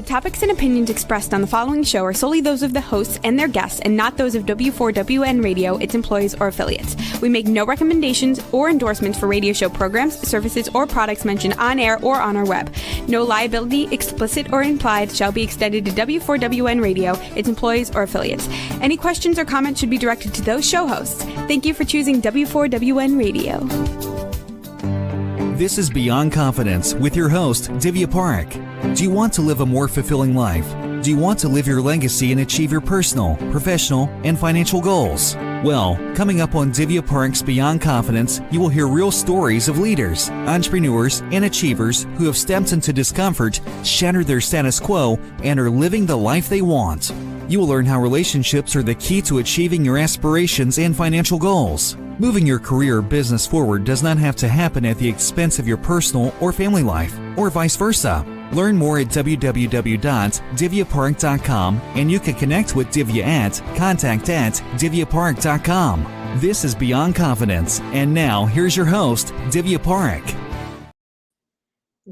topics and opinions expressed on the following show are solely those of the hosts and their guests and not those of W4WN Radio, its employees, or affiliates. We make no recommendations or endorsements for radio show programs, services, or products mentioned on air or on our web. No liability, explicit or implied, shall be extended to W4WN Radio, its employees, or affiliates. Any questions or comments should be directed to those show hosts. Thank you for choosing W4WN Radio. This is Beyond Confidence with your host, Divya Park. Do you want to live a more fulfilling life? Do you want to live your legacy and achieve your personal, professional, and financial goals? Well, coming up on Divya Park's Beyond Confidence, you will hear real stories of leaders, entrepreneurs, and achievers who have stepped into discomfort, shattered their status quo, and are living the life they want. You will learn how relationships are the key to achieving your aspirations and financial goals. Moving your career or business forward does not have to happen at the expense of your personal or family life, or vice versa. Learn more at www.divyapark.com, and you can connect with Divya at contact@divyapark.com. This is Beyond Confidence, and now here's your host, Divya Park.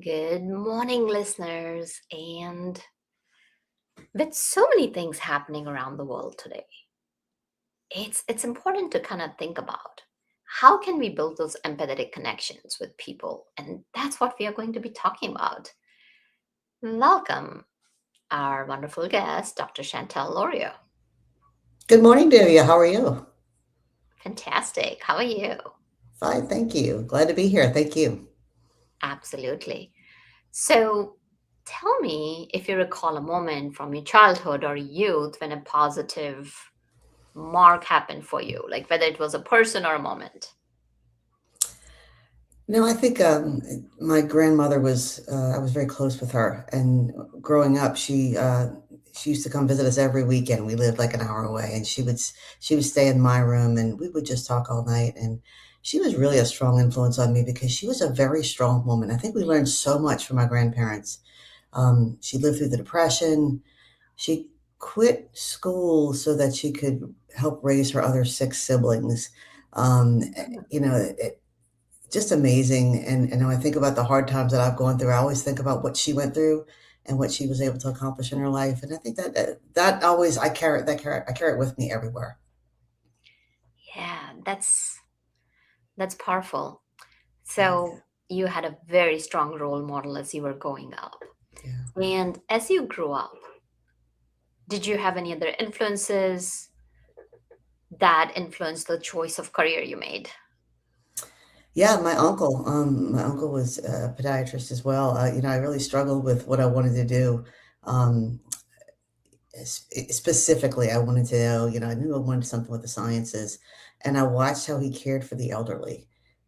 Good morning, listeners. And with so many things happening around the world today, it's important to kind of think about how can we build those empathetic connections with people, and that's what we are going to be talking about. Welcome, our wonderful guest, Dr. Chantal Lorio. Good morning, Divya. How are you? Fantastic. How are you? Fine, thank you. Glad to be here. Thank you. Absolutely. So tell me if you recall a moment from your childhood or youth when a positive mark happened for you, like whether it was a person or a moment. No, I think my grandmother was, I was very close with her. And growing up, she used to come visit us every weekend. We lived like an hour away, and she would stay in my room, and we would just talk all night. And she was really a strong influence on me because she was a very strong woman. I think we learned so much from my grandparents. She lived through the Depression. She quit school so that she could help raise her other 6 siblings. Um, just amazing. And when I think about the hard times that I've gone through, I always think about what she went through and what she was able to accomplish in her life. And I think that always, I carry it with me everywhere. Yeah, that's powerful. So you had a very strong role model as you were growing up. Yeah. And as you grew up, did you have any other influences that influenced the choice of career you made? Yeah, my uncle. My uncle was a podiatrist as well. I really struggled with what I wanted to do. Um, Specifically, I wanted to know, I knew I wanted something with the sciences, and I watched how he cared for the elderly,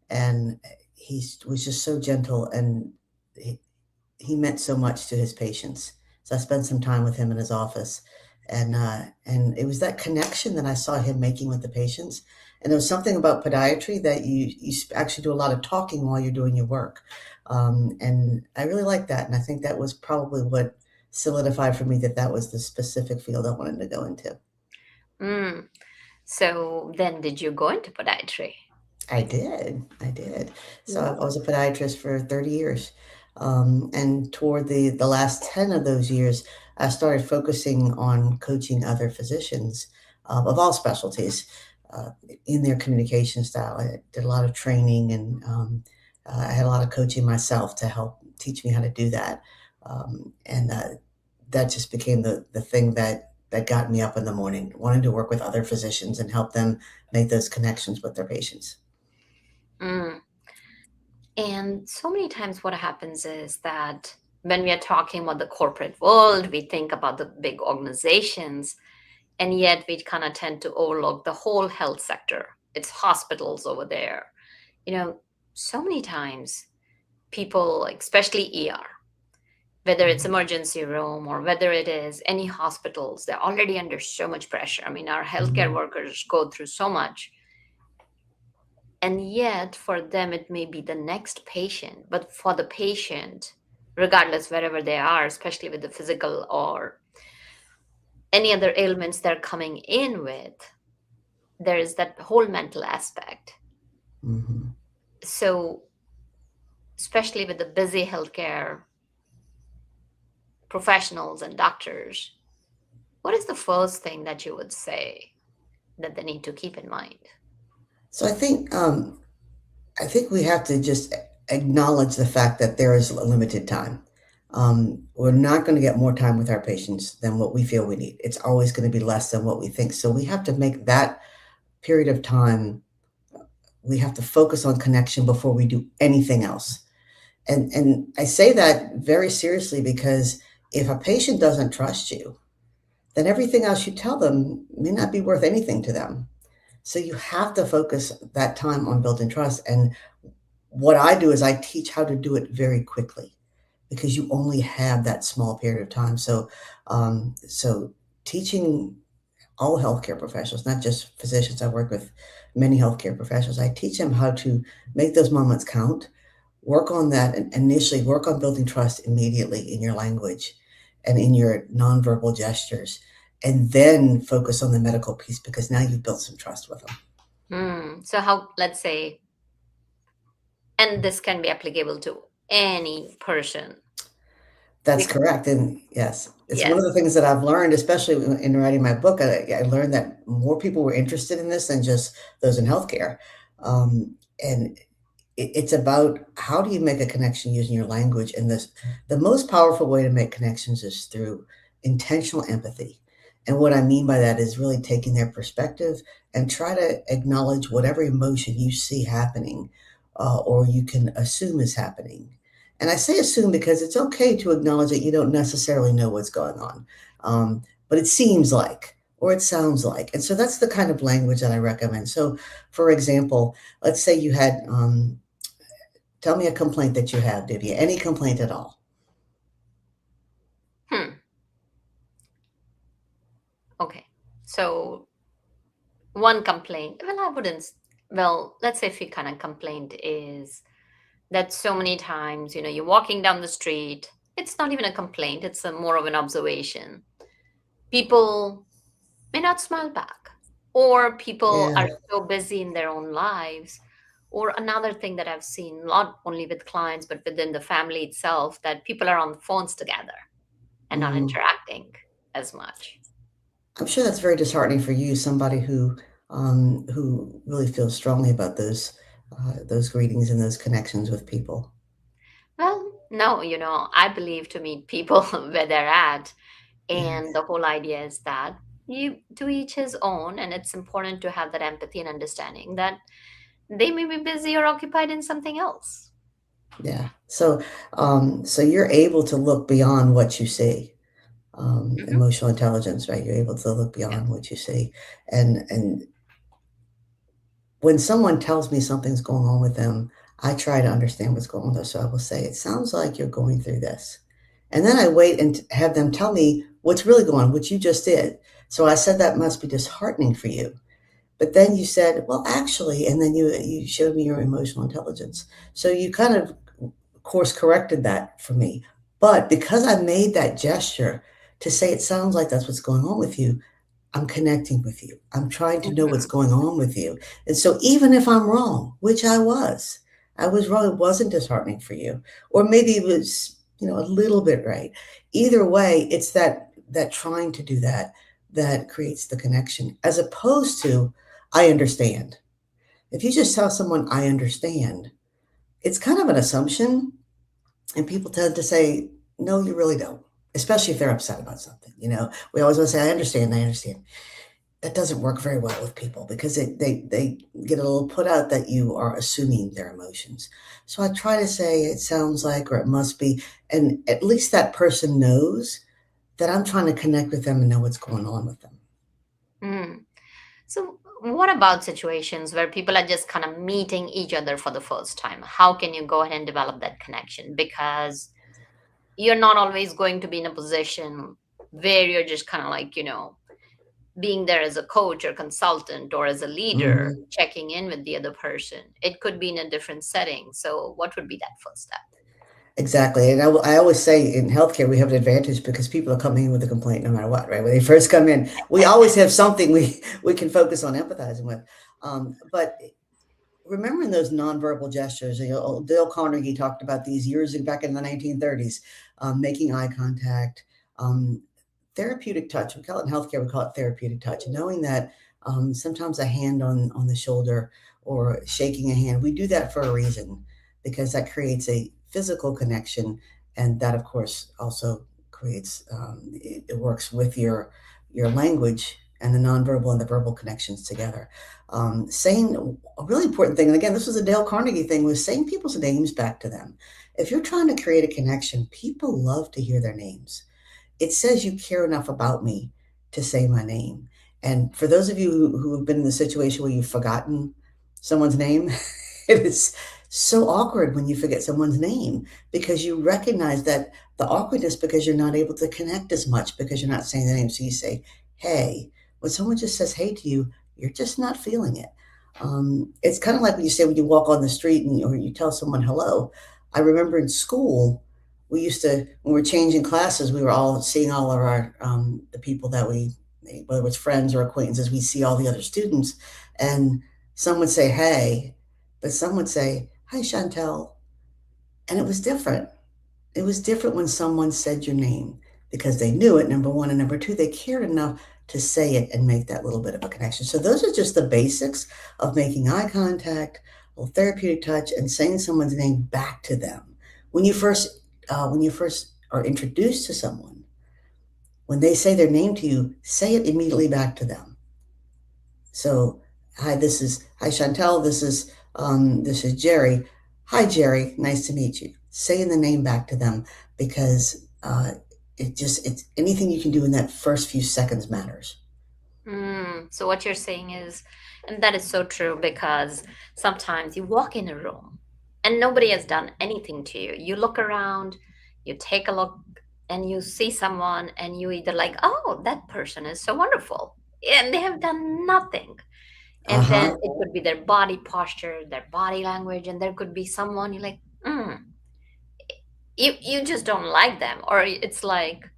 and he was just so gentle, and he meant so much to his patients. So I spent some time with him in his office, and it was that connection that I saw him making with the patients. And there was something about podiatry that you actually do a lot of talking while you're doing your work, and I really like that. And I think that was probably what solidified for me that was the specific field I wanted to go into. Mm. So then did you go into podiatry? I did. So I Yeah. was a podiatrist for 30 years. And toward the last 10 of those years, I started focusing on coaching other physicians of all specialties uh, in their communication style. I did a lot of training, and I had a lot of coaching myself to help teach me how to do that. And that just became the thing that got me up in the morning, wanting to work with other physicians and help them make those connections with their patients. Mm. And so many times what happens is that when we are talking about the corporate world, we think about the big organizations, and yet we kind of tend to overlook the whole health sector. It's hospitals over there. You know, so many times people, like, especially ER, whether it's Mhm. emergency room or whether it is any hospitals, they're already under so much pressure. I mean, our healthcare Mhm. workers go through so much. And yet, for them, it may be the next patient. But for the patient, regardless wherever they are, especially with the physical or any other ailments they're coming in with, there is that whole mental aspect. Mhm. So, especially with the busy healthcare professionals and doctors, what is the first thing that you would say that they need to keep in mind? So I think we have to just acknowledge the fact that there is a limited time. We're not going to get more time with our patients than what we feel we need. It's always going to be less than what we think. So we have to make that period of time, we have to focus on connection before we do anything else. And I say that very seriously because if a patient doesn't trust you, then everything else you tell them may not be worth anything to them. So you have to focus that time on building trust. And what I do is I teach how to do it very quickly because you only have that small period of time. So teaching all healthcare professionals, not just physicians, I work with many healthcare professionals. I teach them how to make those moments count, work on that, and initially work on building trust immediately in your language and in your nonverbal gestures, and then focus on the medical piece because now you've built some trust with them. So how, let's say, and this can be applicable to any person. That's correct. And yes, it's one Yes. of the things that I've learned, especially in writing my book. I learned that more people were interested in this than just those in healthcare. And it's about how do you make a connection using your language. And the most powerful way to make connections is through intentional empathy. And what I mean by that is really taking their perspective and try to acknowledge whatever emotion you see happening or you can assume is happening. And I say assume because it's okay to acknowledge that you don't necessarily know what's going on, but it seems like, or it sounds like. And so that's the kind of language that I recommend. So, for example, let's say you had, tell me a complaint that you have, Divya, any complaint at all. Okay. So one complaint, let's say if your kind of complaint is that so many times, you're walking down the street, it's not even a complaint, it's more of an observation. People may not smile back, or people Yeah. are so busy in their own lives. Or another thing that I've seen, not only with clients, but within the family itself, that people are on phones together and not Mhm. interacting as much. I'm sure that's very disheartening for you, somebody who really feels strongly about those greetings and those connections with people. Well, no, I believe to meet people where they're at. And Yes. the whole idea is that you to each his own, and it's important to have that empathy and understanding that they may be busy or occupied in something else. Yeah. So you're able to look beyond what you see. Hmm. Emotional intelligence, right? You're able to look Yeah. beyond what you see. And when someone tells me something's going on with them, I try to understand what's going on there. So I will say, it sounds like you're going through this. And then I wait and have them tell me what's really going on, which you just did. So I said that must be disheartening for you. But then you said, well, actually, and then you showed me your emotional intelligence. So you kind of course corrected that for me. But because I made that gesture to say it sounds like that's what's going on with you, I'm connecting with you. I'm trying to know what's Hmm. going on with you. And so even if I'm wrong, which I was wrong. It wasn't disheartening for you. Or maybe it was, a little bit right. Either way, it's that trying to do that that creates the connection as opposed to I understand. If you just tell someone I understand, it's kind of an assumption and people tend to say, no, you really don't, especially if they're upset about something. We always want to say, I understand, I understand. That doesn't work very well with people because they get a little put out that you are assuming their emotions. So I try to say it sounds like, or it must be, and at least that person knows that I'm trying to connect with them and know what's going on with them. Mm. So, what about situations where people are just kind of meeting each other for the first time? How can you go ahead and develop that connection? Because you're not always going to be in a position where you're just kind of like, being there as a coach or consultant or as a leader, Mhm. checking in with the other person. It could be in a different setting. So, what would be that first step? Exactly, and I always say in healthcare, we have an advantage because people are coming in with a complaint no matter what, right? When they first come in, we always have something we can focus on empathizing with. But remembering those nonverbal gestures. Dale Carnegie talked about these years back in the 1930s, making eye contact, um, therapeutic touch. We call it in healthcare, we call it therapeutic touch. Knowing that sometimes a hand on the shoulder or shaking a hand, we do that for a reason because that creates a physical connection, and that, of course, also creates it works with your language and the nonverbal and the verbal connections together. Saying a really important thing, and again, this was a Dale Carnegie thing, was saying people's names back to them. If you're trying to create a connection, people love to hear their names. It says you care enough about me to say my name. And for those of you who have been in the situation where you've forgotten someone's name, it is so awkward when you forget someone's name because you recognize that the awkwardness because you're not able to connect as much because you're not saying the name. So you say, hey. When someone just says hey to you, you're just not feeling it. It's kind of like when you say when you walk on the street or you tell someone hello. I remember in school, we used to, when we were changing classes, we were all seeing all of our, the people that we, whether it was friends or acquaintances, we see all the other students. And some would say, hey, but some would say, hi, Chantal. And it was different. It was different when someone said your name because they knew it, number one. And number two, they cared enough to say it and make that little bit of a connection. So those are just the basics of making eye contact, a little therapeutic touch, and saying someone's name back to them. When you first are introduced to someone, when they say their name to you, say it immediately back to them. So, hi Chantal. This is Jerry. Hi, Jerry. Nice to meet you. Saying the name back to them because it's anything you can do in that first few seconds matters. So what you're saying is, and that is so true, because sometimes you walk in a room and nobody has done anything to you. You look around, you take a look, and you see someone, and you either like, oh, that person is so wonderful, and they have done nothing. And then it could be their body posture, their body language, and there could be someone you're like, you just don't like them, or it's like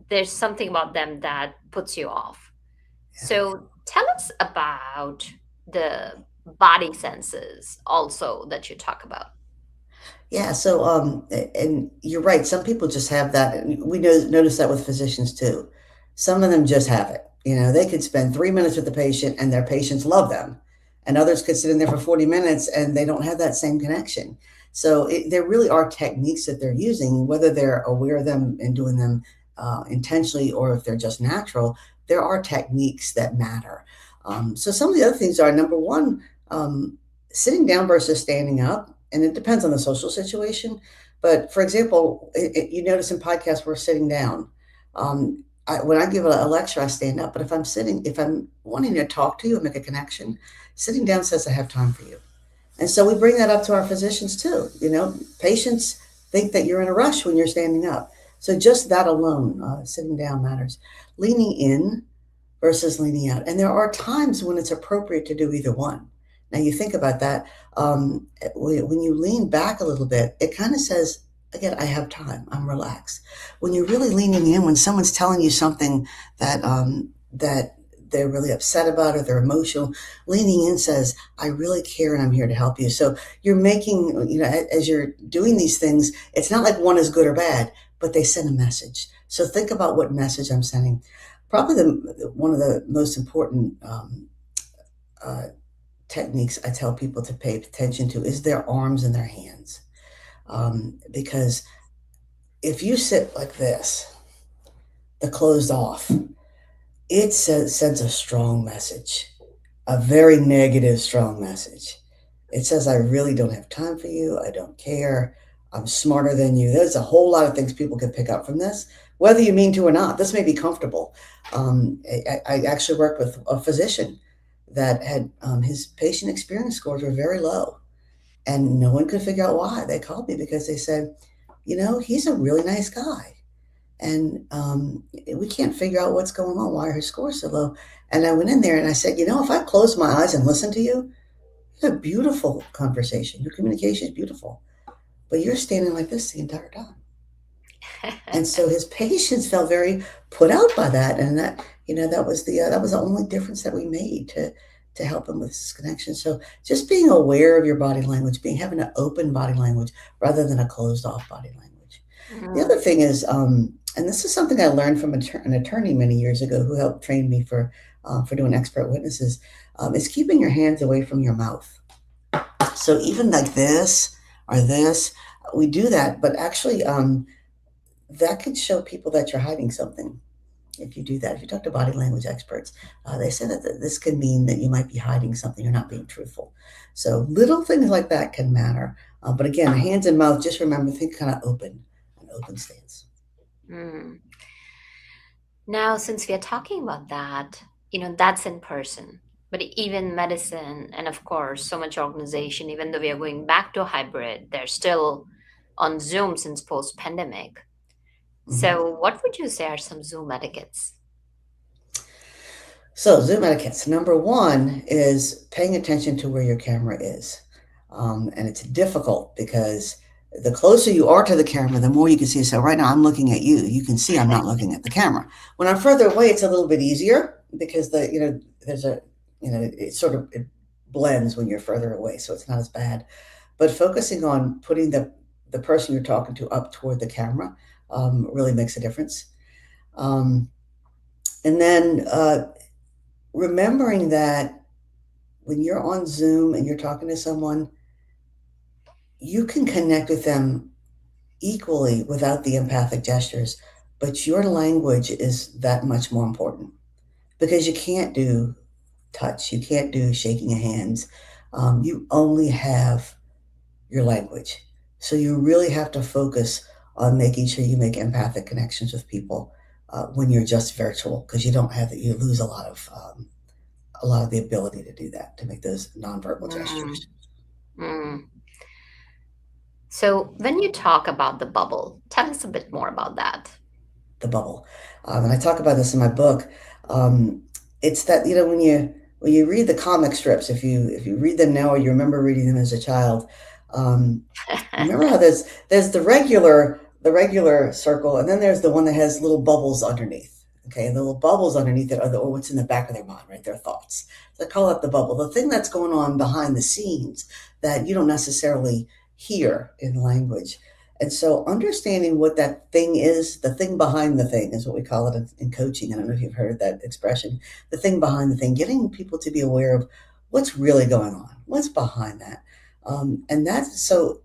there's something about them that puts you off. So tell us about the body senses also that you talk about. Yeah. So, and you're right. Some people just have that. And we notice that with physicians too. Some of them just have it. They could spend 3 minutes with the patient and their patients love them. And others could sit in there for 40 minutes and they don't have that same connection. So there really are techniques that they're using, whether they're aware of them and doing them intentionally or if they're just natural. There are techniques that matter. So some of the other things are, number one, sitting down versus standing up. And it depends on the social situation. But for example, you notice in podcasts, we're sitting down. When I give a lecture, I stand up. But if I'm wanting to talk to you and make a connection, sitting down says I have time for you. And so we bring that up to our physicians too. Patients think that you're in a rush when you're standing up. So just that alone, sitting down matters. Leaning in versus leaning out. And there are times when it's appropriate to do either one. Now you think about that. When you lean back a little bit, it kind of says, again, I have time. I'm relaxed. When you're really leaning in, when someone's telling you something that they're really upset about or they're emotional, leaning in says, I really care and I'm here to help you. So you're making, as you're doing these things, it's not like one is good or bad, but they send a message. So think about what message I'm sending. Probably one of the most important techniques I tell people to pay attention to is their arms and their hands. Because if you sit like this, the closed off, it sends a strong message, a very negative, strong message. It says, I really don't have time for you. I don't care. I'm smarter than you. There's a whole lot of things people can pick up from this, whether you mean to or not. This may be comfortable. I actually worked with a physician that had his patient experience scores were very low. And no one could figure out why. They called me because they said, he's a really nice guy. And we can't figure out what's going on, why are his scores so low. And I went in there and I said, if I close my eyes and listen to you, it's a beautiful conversation. Your communication is beautiful. But you're standing like this the entire time. And so his patients felt very put out by that. And that was the only difference that we made to help them with this connection. So just being aware of your body language, having an open body language rather than a closed off body language. The other thing is, and this is something I learned from an attorney many years ago who helped train me for doing expert witnesses, is keeping your hands away from your mouth. So even like this or this, we do that, but actually that could show people that you're hiding something. If you do that, if you talk to body language experts, they say that this can mean that you might be hiding something, you're not being truthful. So little things like that can matter. But again, hands and mouth, just remember, think kind of open, an open stance. Now, since we are talking about that, that's in person. But even medicine and, of course, so much organization, even though we are going back to hybrid, they're still on Zoom since post-pandemic. So what would you say are some Zoom etiquettes? So Zoom etiquettes. Number one is paying attention to where your camera is. And it's difficult because the closer you are to the camera, the more you can see. So right now I'm looking at you. You can see I'm not looking at the camera. When I'm further away, it's a little bit easier because there's a, it blends when you're further away. So it's not as bad. But focusing on putting the person you're talking to up toward the camera really makes a difference. And then remembering that when you're on Zoom and you're talking to someone, you can connect with them equally without the empathic gestures, but your language is that much more important because you can't do touch, you can't do shaking of hands. You only have your language. So you really have to focus on making sure you make empathic connections with people when you're just virtual, because you don't have that. You lose a lot of the ability to do that, to make those nonverbal gestures. So when you talk about the bubble, tell us a bit more about that. The bubble, and I talk about this in my book. It's that when you read the comic strips, if you read them now or you remember reading them as a child, remember how there's the regular circle, and then there's the one that has little bubbles underneath. Okay, and the little bubbles underneath it are what's in the back of their mind, right? Their thoughts. So I call it the bubble. The thing that's going on behind the scenes that you don't necessarily hear in language. And so understanding what that thing is, the thing behind the thing is what we call it in coaching. I don't know if you've heard that expression, the thing behind the thing, getting people to be aware of what's really going on, what's behind that. And that's so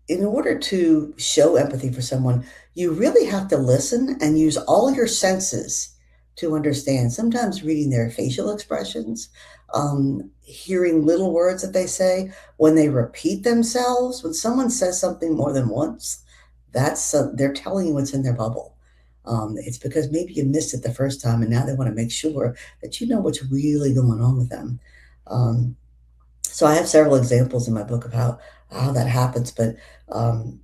in order to show empathy for someone, you really have to listen and use all your senses to understand. Sometimes reading their facial expressions, hearing little words that they say, when they repeat themselves, when someone says something more than once, they're telling you what's in their bubble. It's because maybe you missed it the first time, and now they want to make sure that you know what's really going on with them. So I have several examples in my book of how that happens, but I'll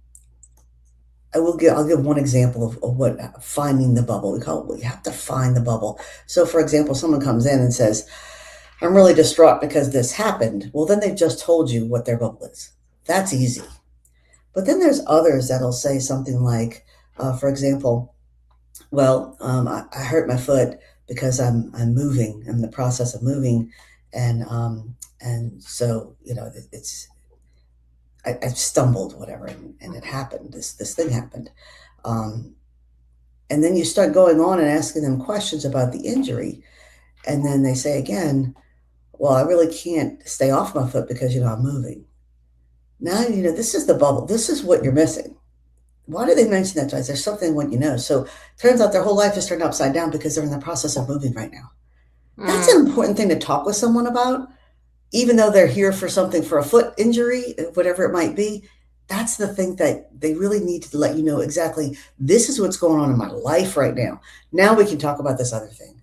give one example of what finding the bubble. You have to find the bubble. So for example, someone comes in and says, I'm really distraught because this happened. Well, then they've just told you what their bubble is. That's easy. But then there's others that'll say something like, for example, well, I hurt my foot because I'm moving. I'm in the process of moving. And so, I stumbled, whatever, and it happened. This thing happened. And then you start going on and asking them questions about the injury. And then they say again, well, I really can't stay off my foot because, I'm moving. Now, this is the bubble. This is what you're missing. Why do they mention that twice? There's something they want you to know. So turns out their whole life is turned upside down because they're in the process of moving right now. That's an important thing to talk with someone about. Even though they're here for something, for a foot injury, whatever it might be, that's the thing that they really need to let you know exactly, this is what's going on in my life right now. Now we can talk about this other thing.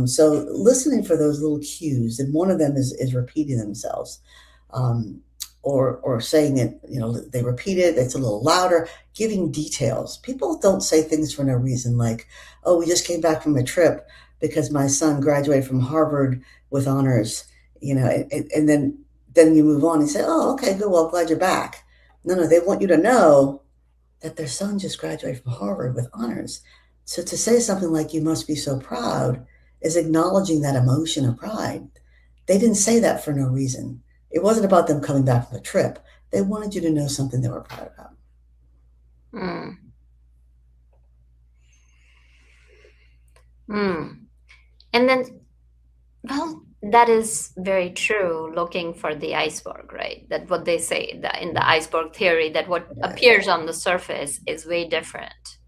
So listening for those little cues, and one of them is repeating themselves, or saying it, they repeat it, it's a little louder, giving details. People don't say things for no reason, like, oh, we just came back from a trip because my son graduated from Harvard with honors. And then you move on and say, oh, okay, good. Well, I'm glad you're back. No, they want you to know that their son just graduated from Harvard with honors. So to say something like, you must be so proud, is acknowledging that emotion of pride. They didn't say that for no reason. It wasn't about them coming back from the trip. They wanted you to know something they were proud about. Mm. Mm. And then, well, that is very true. Looking for the iceberg, right? That what they say in the iceberg theory, that what Right. appears on the surface is way different,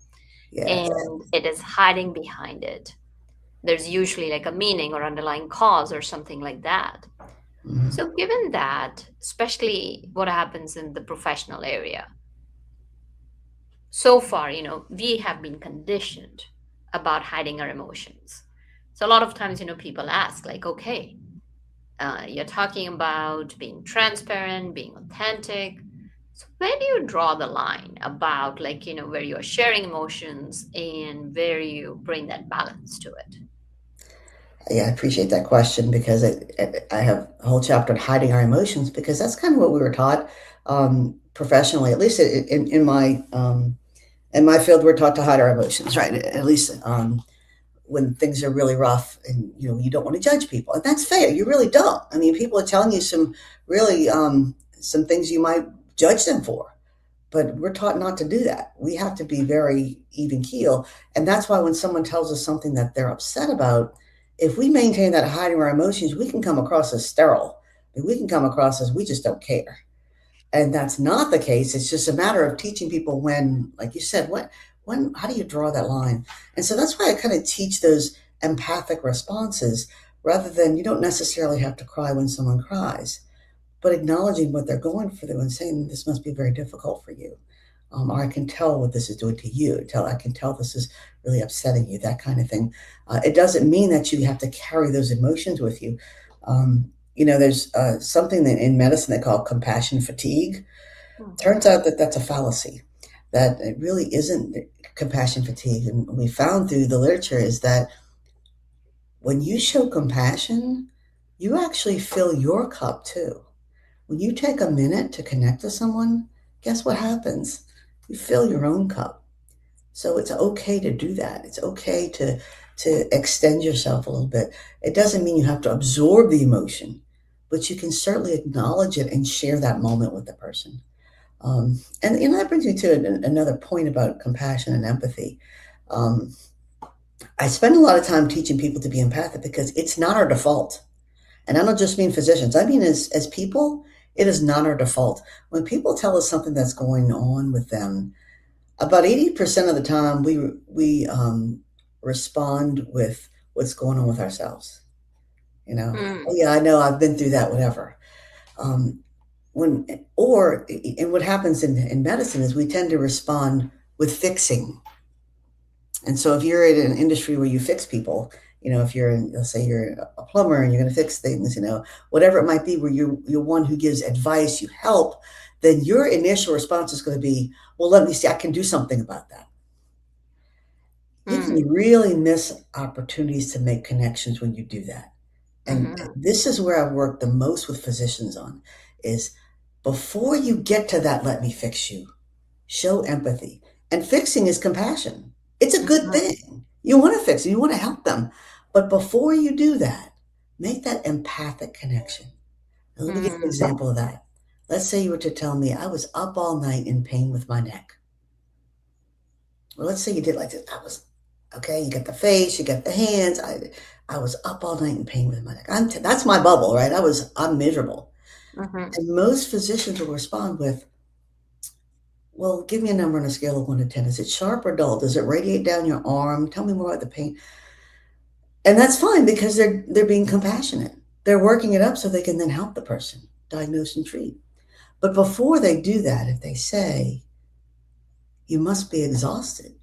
Yes. and it is hiding behind it. There's usually like a meaning or underlying cause or something like that. Mhm. So, given that, especially what happens in the professional area, so far, we have been conditioned about hiding our emotions. So, a lot of times, people ask, like, okay, you're talking about being transparent, being authentic. So, where do you draw the line about, like, where you're sharing emotions and where you bring that balance to it? Yeah, I appreciate that question because I have a whole chapter on hiding our emotions because that's kind of what we were taught professionally, at least in my field, we're taught to hide our emotions, right? At least when things are really rough and you don't want to judge people, and that's fair. You really don't. I mean, people are telling you some really some things you might judge them for, but we're taught not to do that. We have to be very even keel. And that's why when someone tells us something that they're upset about, if we maintain that hiding our emotions, we can come across as sterile. I mean, we can come across as we just don't care. And that's not the case. It's just a matter of teaching people when, like you said, how do you draw that line? And so that's why I kind of teach those empathic responses rather than you don't necessarily have to cry when someone cries, but acknowledging what they're going through and saying this must be very difficult for you, or I can tell what this is doing to you. I can tell this is really upsetting you. That kind of thing. It doesn't mean that you have to carry those emotions with you. There's something that in medicine they call compassion fatigue. Turns Mhm. out that that's a fallacy. That it really isn't compassion fatigue, and we found through the literature is that when you show compassion, you actually fill your cup too. When you take a minute to connect to someone, guess what happens? You fill your own cup. So it's okay to do that. It's okay to extend yourself a little bit. It doesn't mean you have to absorb the emotion, but you can certainly acknowledge it and share that moment with the person. And that brings me to another point about compassion and empathy. Um, I spend a lot of time teaching people to be empathic because it's not our default. And I don't just mean physicians. I mean, as people, it is not our default. When people tell us something that's going on with them, about 80% of the time we respond with what's going on with ourselves. Oh Mm. yeah, I know, I've been through that, whatever. Um, and what happens in medicine is we tend to respond with fixing. And so if you're in an industry where you fix people, if you're in, let's say you're a plumber and you're going to fix things, whatever it might be, where you're one who gives advice, you help, then your initial response is going to be, well, let me see, I can do something about that. You can Mm. really miss opportunities to make connections when you do that. And Mhm. this is where I've worked the most with physicians on is before you get to that, let me fix you, show empathy. And fixing is compassion. It's a good Mhm. thing. You want to fix it, you want to help them. But before you do that, make that empathic connection. And let me give you an Mm. example of that. Let's say you were to tell me I was up all night in pain with my neck. Well, let's say you did like this. I was okay. You get the face, you get the hands. I was up all night in pain with my neck. That's my bubble, right? I'm miserable. Mhm. And most physicians will respond with, well, give me a number on a scale of 1 to 10. Is it sharp or dull? Does it radiate down your arm? Tell me more about the pain. And that's fine because they're being compassionate. They're working it up so they can then help the person diagnose and treat. But before they do that, if they say, you must be exhausted.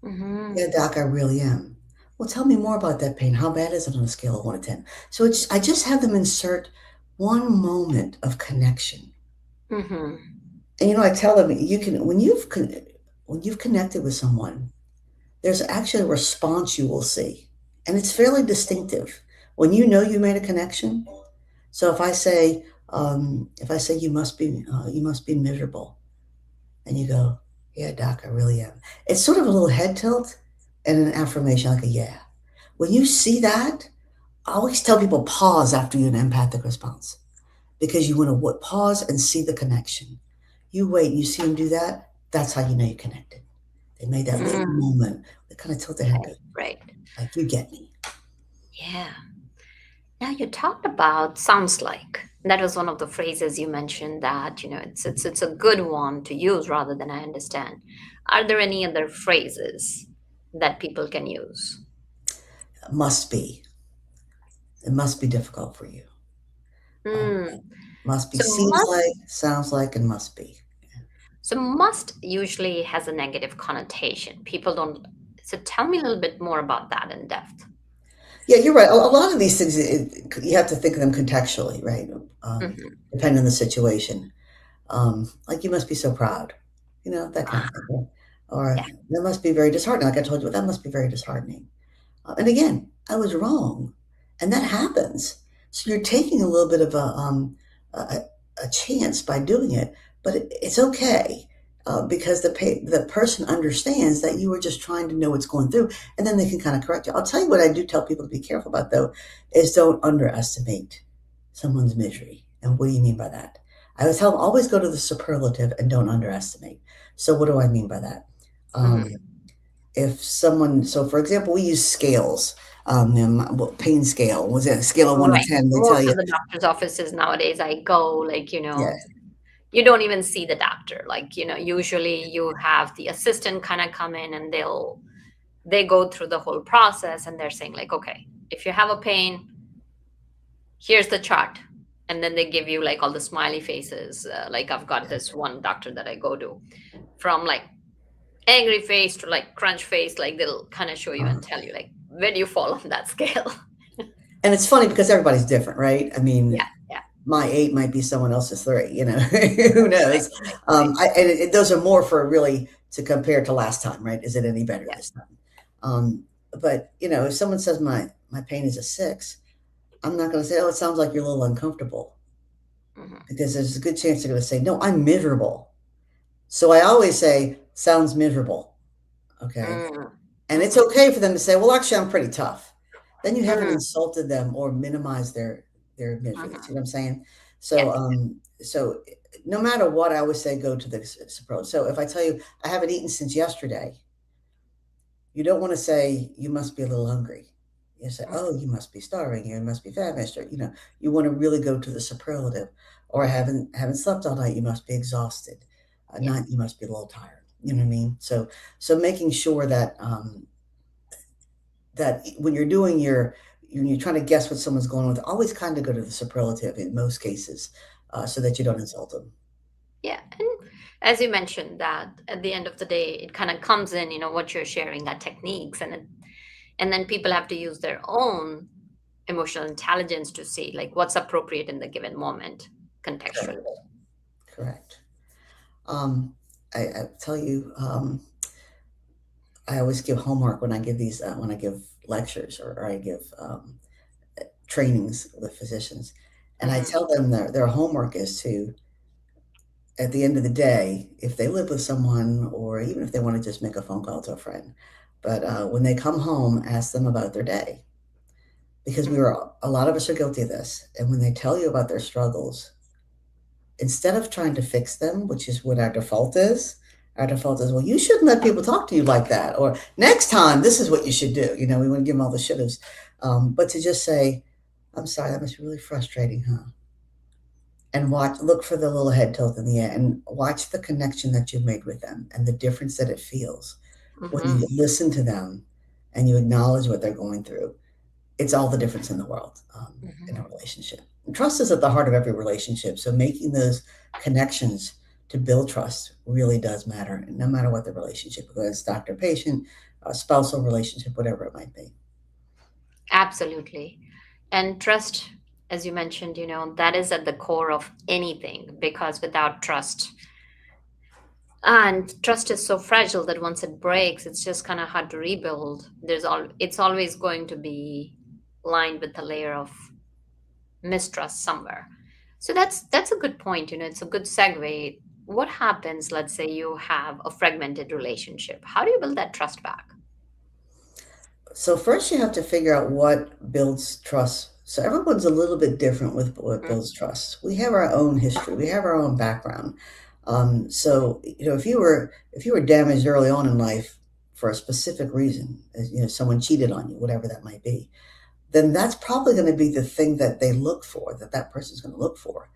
Yeah, Mhm. doc, I really am. Well, tell me more about that pain. How bad is it on a scale of 1 to 10? So I just have them insert one moment of connection. Mhm. And I tell them you can when you've connected with someone, there's actually a response you will see, and it's fairly distinctive when you made a connection. So if I say you must be miserable, and you go, yeah, doc, I really am. It's sort of a little head tilt and an affirmation, like a yeah. When you see that, I always tell people pause after you an empathic response because you want to pause and see the connection. You wait, you see them do that. That's how you know you connected. They made that little Mm, moment. They kind of tilt their head, and go, right. like, you get me. Yeah. Now you talked about sounds like. That was one of the phrases you mentioned that, it's a good one to use rather than I understand. Are there any other phrases that people can use? Must be. It must be difficult for you. Um, Mm. must be So seems must like, sounds like, and must be. so must usually has a negative connotation. People don't. So tell me a little bit more about that in depth. Yeah, you're right. A lot of these things, you have to think of them contextually, right? Hmm. Depending on the situation. Like, you must be so proud, that kind of thing. Right? Or Yeah. that must be very disheartening. Like I told you, that must be very disheartening. And again, I was wrong, and that happens. So you're taking a little bit of a, a chance by doing it, but it's okay because the person understands that you were just trying to know what's going through, and then they can kind of correct you. I'll tell you what I do tell people to be careful about though is don't underestimate someone's misery. And what do you mean by that? I would tell them always go to the superlative and don't underestimate. So what do I mean by that? Hmm. Um, if someone, so for example, we use scales, pain scale, was it a scale of 1 to Right. 10? They tell Most you, of the doctor's offices nowadays, I go like, yeah, you don't even see the doctor. Like, usually you have the assistant kind of come in and they go through the whole process and they're saying like, okay, if you have a pain, here's the chart. And then they give you like all the smiley faces. Like I've got this one doctor that I go to, from like angry face to like crunch face. Like they'll kind of show you uh, and tell you like, where do you fall on that scale? and it's funny because everybody's different, right? I Yeah, mean, yeah. my 8 might be someone else's 3, who Right, knows? right, right. Those are more for really to compare to last time, right? Is it any better Yeah. this time? But if someone says my pain is a 6, I'm not going to say, oh, it sounds like you're a little uncomfortable, Hmm. because there's a good chance they're going to say, no, I'm miserable. So I always say, sounds miserable. Okay. Mm, And it's hmm. okay for them to say, well, actually, I'm pretty tough. Then you haven't Mm, insulted them or minimized their misery. See hmm. what I'm saying? Yeah. So no matter what, I always say go to the approach. So if I tell you I haven't eaten since yesterday, you don't want to say you must be a little hungry. You say, Mhm. oh, you must be starving. You must be famished. Or you want to really go to the superlative. Or I haven't slept all night. You must be exhausted. Yeah. Not you must be a little tired. You know what I mean? So making sure that that when you're doing when you're trying to guess what someone's going with, always kind of go to the superlative in most cases, so that you don't insult them. Yeah. And as you mentioned that at the end of the day, it kind of comes in, what you're sharing are techniques and then people have to use their own emotional intelligence to see like what's appropriate in the given moment Correct. contextually. Correct. Um, I tell you, I always give homework when I give these when I give lectures or I give trainings with physicians, and I Hmm. tell them their homework is to, at the end of the day, if they live with someone or even if they want to just make a phone call to a friend, but when they come home, ask them about their day, because a lot of us are guilty of this. And when they tell you about their struggles, instead of trying to fix them, which is what our default is, well, you shouldn't let people talk to you like that. Or next time, this is what you should do. We want to give them all the should haves. But to just say, I'm sorry, that must be really frustrating, huh? And look for the little head tilt in the air and watch the connection that you've made with them and the difference that it feels when Hmm. you listen to them and you acknowledge what they're going through. It's all the difference in the world in a Hmm. relationship. And trust is at the heart of every relationship. So making those connections to build trust really does matter, no matter what the relationship, whether it's doctor patient, spousal relationship, whatever it might be. Absolutely. And trust, as you mentioned, that is at the core of anything because without trust, and trust is so fragile that once it breaks, it's just kind of hard to rebuild. It's always going to be lined with a layer of mistrust somewhere. So that's a good point. It's a good segue. What happens, let's say you have a fragmented relationship? How do you build that trust back? So first you have to figure out what builds trust. So everyone's a little bit different with what Mm, builds trust. We have our own history. We have our own background. So if you were damaged early on in life for a specific reason, someone cheated on you, whatever that might be, then that's probably going to be the thing that they look for, that person's going to look for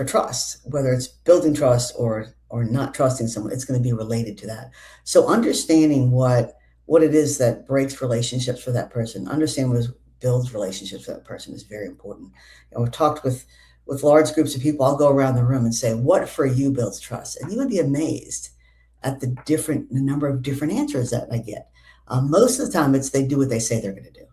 trust, whether it's building trust or not trusting someone. It's going to be related to that. So understanding what it is that breaks relationships for that person, understand what builds relationships for that person is very important. We've talked with large groups of people. I'll go around the room and say, "What for you builds trust?" And you would be amazed at the number of different answers that I get. Most of the time, it's they do what they say they're going to do.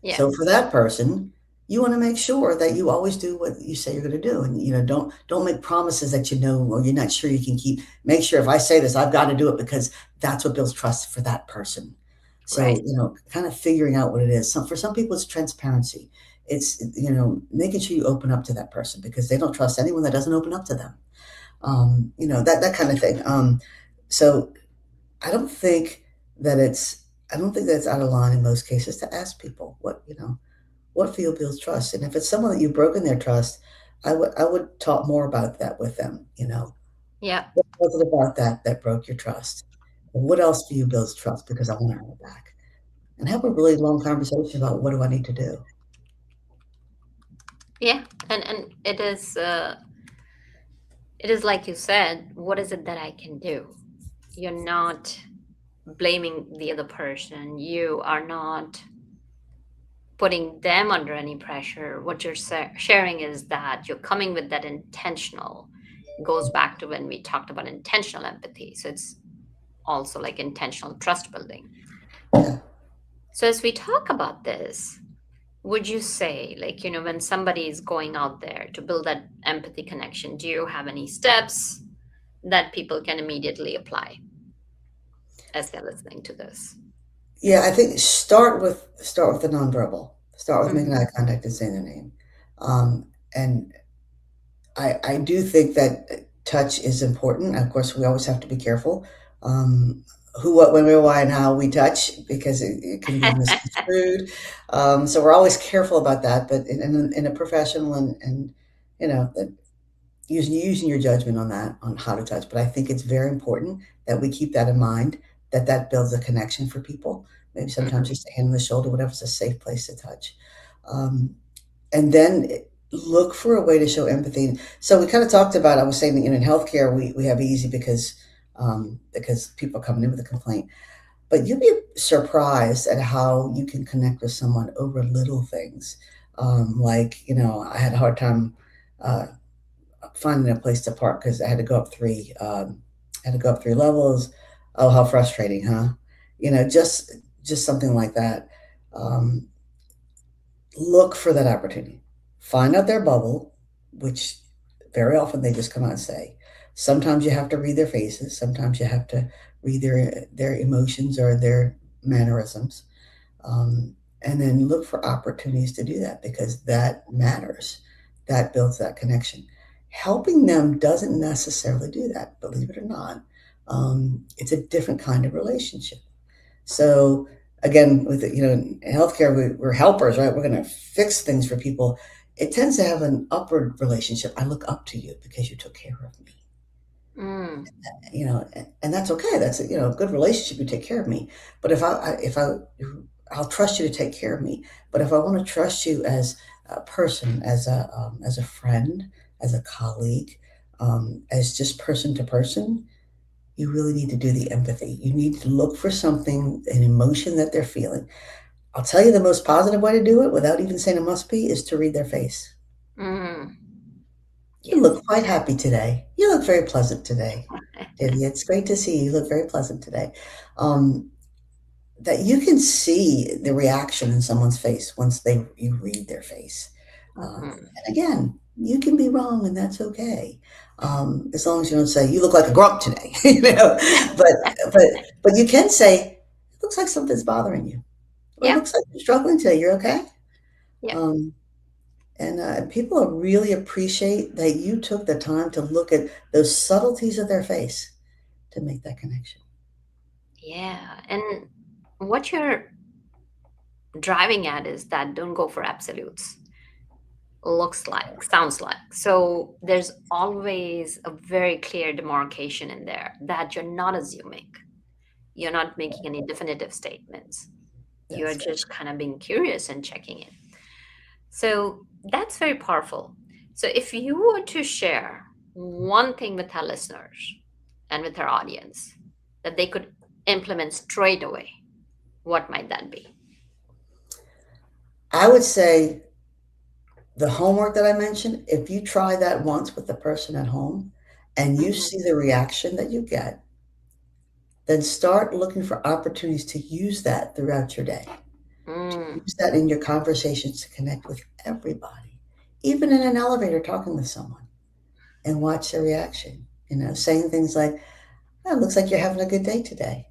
So for yes, that person, you want to make sure that you always do what you say you're going to do, and don't make promises that you know or you're not sure you can keep. Make sure if I say this, I've got to do it because that's what builds trust for that person. So right, kind of figuring out what it is. For some people, it's transparency. It's making sure you open up to that person because they don't trust anyone that doesn't open up to them. That kind of thing. So I don't think that it's I don't think that's out of line in most cases to ask people what for you builds trust. And if it's someone that you've broken their trust, I would talk more about that with them. yeah, What was it about that broke your trust? And what else for you builds trust? Because I want to have it back. And have a really long conversation about what do I need to do. yeah, and it is like you said, what is it that I can do? You're not blaming the other person. You are not putting them under any pressure. What you're sharing is that you're coming with that intentional. Goes back to when we talked about intentional empathy. So it's also like intentional trust building. Yeah. So as we talk about this, would you say, like, when somebody is going out there to build that empathy connection, do you have any steps that people can immediately apply as they're listening to this? Yeah, I think start with the nonverbal. Start with making Hmm. eye contact and saying their name. And I do think that touch is important. Of course, we always have to be careful um, who, what, when, where, why, and how we touch because it can be misconstrued. So we're always careful about that. But in a professional and that using your judgment on how to touch. But I think it's very important that we keep that in mind. That builds a connection for people. Maybe sometimes Hmm. just a hand on the shoulder, whatever's a safe place to touch. Um, and then look for a way to show empathy. So we kind of talked about, I was saying that in healthcare, we have easy because people are coming in with a complaint. But you'd be surprised at how you can connect with someone over little things. I had a hard time uh, finding a place to park because I had to go up three levels. Oh, how frustrating, huh? Just something like that. Um, Look for that opportunity. Find out their bubble, which very often they just come out and say. Sometimes you have to read their faces. Sometimes you have to read their emotions or their mannerisms, and then look for opportunities to do that because that matters. That builds that connection. Helping them doesn't necessarily do that, believe it or not. It's a different kind of relationship. So again, in healthcare, we're helpers, right? We're going to fix things for people. It tends to have an upward relationship. I look up to you because you took care of me, Mm, and that's okay. That's a good relationship. You take care of me. But I'll trust you to take care of me. But if I want to trust you as a person, as a friend, as a colleague, as just person to person, you really need to do the empathy. You need to look for something, an emotion that they're feeling. I'll tell you the most positive way to do it without even saying it must be is to read their face. mm, You yes. look quite happy today. You look very pleasant today. Divya, it's great to see you. You look very pleasant today. Um, that you can see the reaction in someone's face once you read their face. Mhm. And again, you can be wrong, and that's okay. As long as you don't say you look like a grump today, But but but you can say it looks like something's bothering you, or it Yeah, looks like you're struggling today. You're okay. yeah, Um, and people really appreciate that you took the time to look at those subtleties of their face to make that connection. yeah. And what you're driving at is that don't go for absolutes. Looks like, sounds like. So there's always a very clear demarcation in there that you're not assuming. You're not making any definitive statements. You're That's right. just kind of being curious and checking in. So that's very powerful. So if you were to share one thing with our listeners and with our audience that they could implement straight away, what might that be? I would say the homework that I mentioned, if you try that once with the person at home and you Mhm. see the reaction that you get, then start looking for opportunities to use that throughout your day. Mm, Use that in your conversations to connect with everybody, even in an elevator talking with someone, and watch their reaction. Saying things like, "Oh, it looks like you're having a good day today."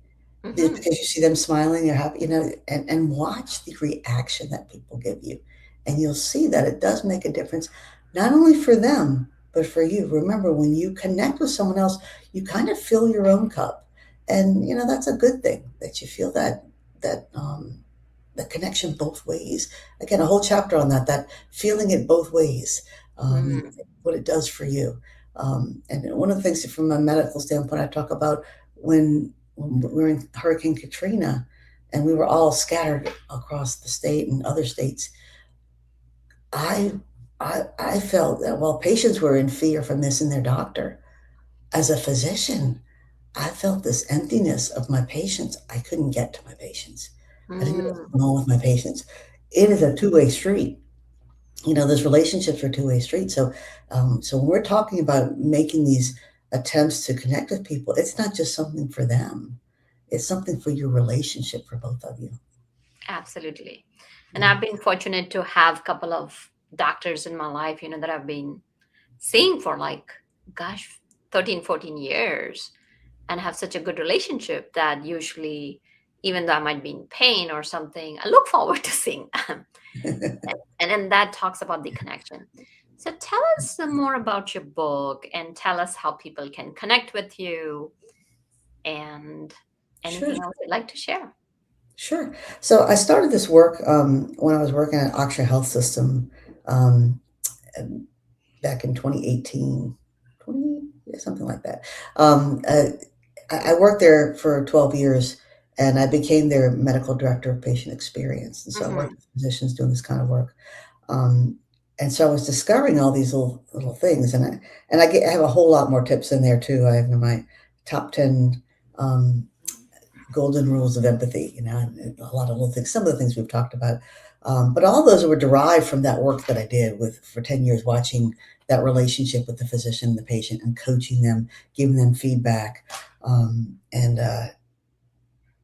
Just mhm, because you see them smiling, you're happy, and watch the reaction that people give you. And you'll see that it does make a difference, not only for them, but for you. Remember, when you connect with someone else, you kind of fill your own cup. And that's a good thing that you feel that the connection both ways. Again, a whole chapter on that feeling it both ways, mm, what it does for you. And one of the things from a medical standpoint, I talk about when we were in Hurricane Katrina and we were all scattered across the state and other states. I I felt that while patients were in fear for missing their doctor, as a physician, I felt this emptiness of my patients. I couldn't get to my patients. I didn't know mm. what's going on with my patients. It is a two-way street. Those relationships are two-way street. So when we're talking about making these attempts to connect with people, it's not just something for them. It's something for your relationship for both of you. Absolutely. And Yeah. I've been fortunate to have a couple of doctors in my life, that I've been seeing for like, gosh, 13, 14 years and have such a good relationship that usually, even though I might be in pain or something, I look forward to seeing them. And then that talks about the connection. So tell us some more about your book and tell us how people can connect with you and Sure, anything else you'd like to share. sure. So I started this work when I was working at Oxford Health System um, back in 2018, 20, yeah, something like that. I worked there for 12 years and I became their medical director of patient experience. And so I worked Hmm. with physicians doing this kind of work. Um, and so I was discovering all these little things, I have a whole lot more tips in there too. I have my top 10 um, golden rules of empathy, and a lot of little things. Some of the things we've talked about, but all those were derived from that work that I did with for 10 years, watching that relationship with the physician and the patient, and coaching them, giving them feedback,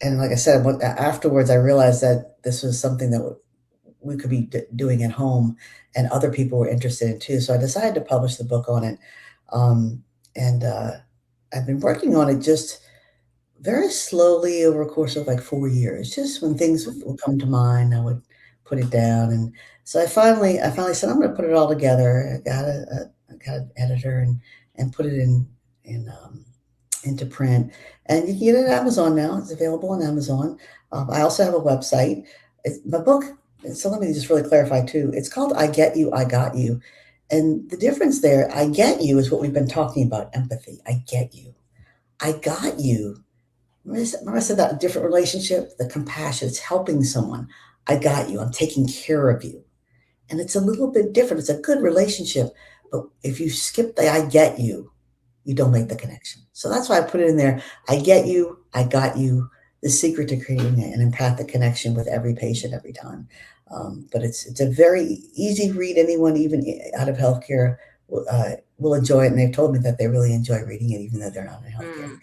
and like I said, afterwards, I realized that this was something that we could be doing at home, and other people were interested in too. So I decided to publish the book on it, um, and I've been working on it just very slowly over a course of like 4 years. Just when things would come to mind, I would put it down, and so I finally said I'm going to put it all together. I got an editor and put it in into print, and you can get it at Amazon now. It's available on Amazon. I also have a website. My book. So let me just really clarify too. It's called "I Get You, I Got You," and the difference there, "I get you" is what we've been talking about, empathy. I get you. I got you. Remember I said that different relationship, the compassion, it's helping someone. I got you. I'm taking care of you. And it's a little bit different. It's a good relationship. But if you skip the I get you don't make the connection. So that's why I put it in there. I get you. I got you. The secret to creating an empathic connection with every patient every time. But it's a very easy read. Anyone, even out of healthcare, will enjoy it. And they've told me that they really enjoy reading it, even though they're not in healthcare.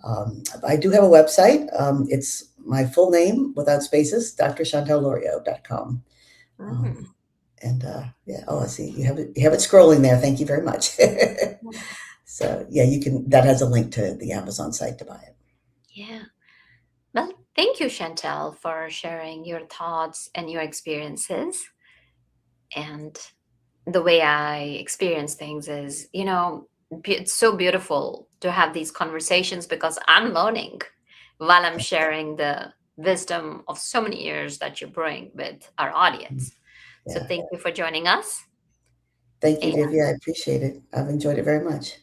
Mm, I do have a website. It's my full name without spaces, drchantallorio.com. Um, mm. and yeah, oh, I see. You have it scrolling there. Thank you very much. So yeah, that has a link to the Amazon site to buy it. Yeah. Well, thank you, Chantal, for sharing your thoughts and your experiences. And the way I experience things is, it's so beautiful to have these conversations because I'm learning while I'm sharing the wisdom of so many years that you bring with our audience. So Yeah. thank you for joining us. Thank you, And Divya. I appreciate it. I've enjoyed it very much.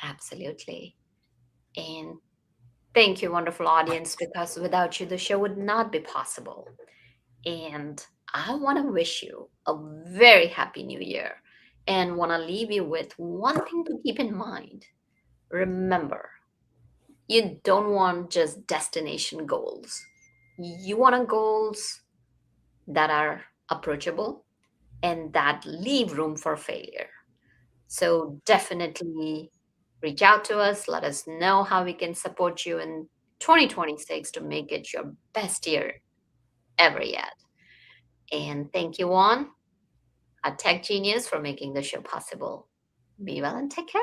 absolutely. And thank you, wonderful audience, because without you, the show would not be possible. And I want to wish you a very happy new year and want to leave you with one thing to keep in mind. Remember, you don't want just destination goals. You want goals that are approachable and that leave room for failure. So definitely reach out to us. Let us know how we can support you in 2026 to make it your best year ever yet. And thank you, Juan, a tech genius, for making the show possible. Be well and take care.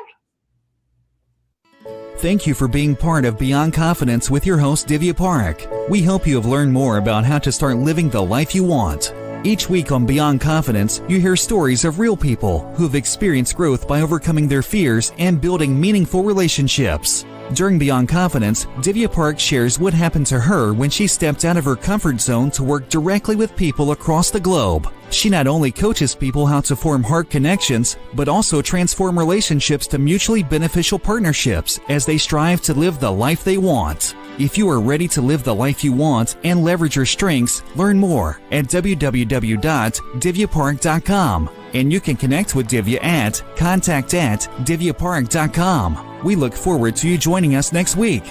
Thank you for being part of Beyond Confidence with your host, Divya Parekh. We hope you have learned more about how to start living the life you want. Each week on Beyond Confidence, you hear stories of real people who have experienced growth by overcoming their fears and building meaningful relationships. During Beyond Confidence, Divya Parekh shares what happened to her when she stepped out of her comfort zone to work directly with people across the globe. She not only coaches people how to form heart connections, but also transform relationships to mutually beneficial partnerships as they strive to live the life they want. If you are ready to live the life you want and leverage your strengths, learn more at www.divyaparekh.com. And you can connect with Divya at contact@divyaparekh.com. We look forward to you joining us next week.